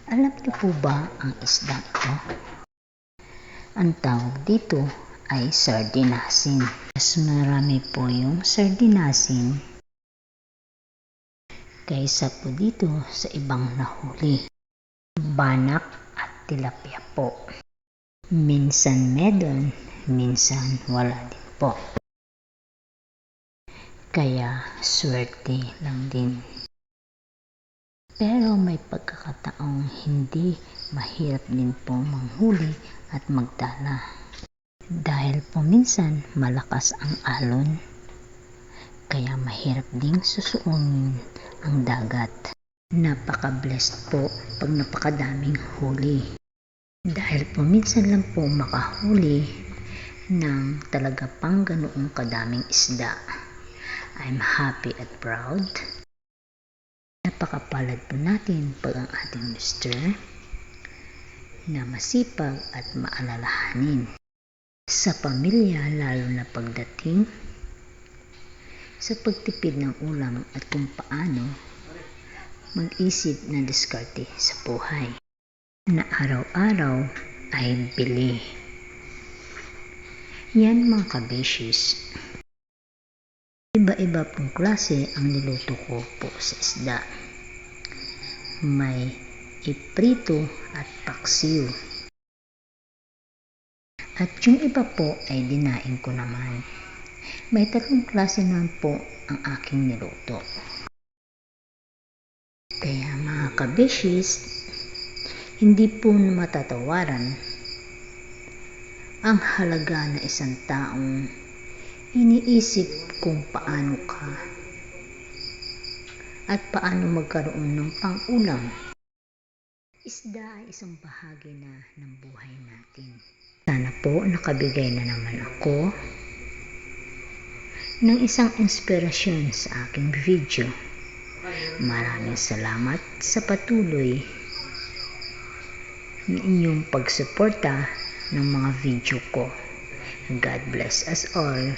Alam niyo po ba ang isda ito? Ang tawag dito ay sardinasin. Mas marami po yung sardinasin kaysa po dito sa ibang nahuli. Banak at tilapia po. Minsan medon, minsan wala din po. Kaya swerte lang din. Pero may pagkakataong hindi mahirap din po manghuli at magtala. Dahil po minsan malakas ang alon, kaya mahirap ding susuungin ang dagat. Napaka-blessed po pag napakadaming huli. Dahil po minsan lang po makahuli ng talaga pang ganoong kadaming isda. I'm happy at proud. Napakapalad po natin pag ang ating mister na masipag at maalalahanin sa pamilya, lalo na pagdating sa pagtipid ng ulam at kung paano mag-isip ng diskarte sa buhay na araw-araw ay bili. Yan mga kabishis. Iba-iba pong klase ang niluto ko po sa isda. May iprito at paksiw. At yung iba po ay dinaing ko naman. May 3 klase naman po ang aking niluto. Kaya mga kabishis, hindi po matatawaran ang halaga na isang taong iniisip kung paano ka at paano magkaroon ng pang-ulam. Isda ay isang bahagi na ng buhay natin. Sana po nakabigay na naman ako ng isang inspirasyon sa aking video. Maraming salamat sa patuloy na inyong pagsuporta ng mga video ko. God bless us all.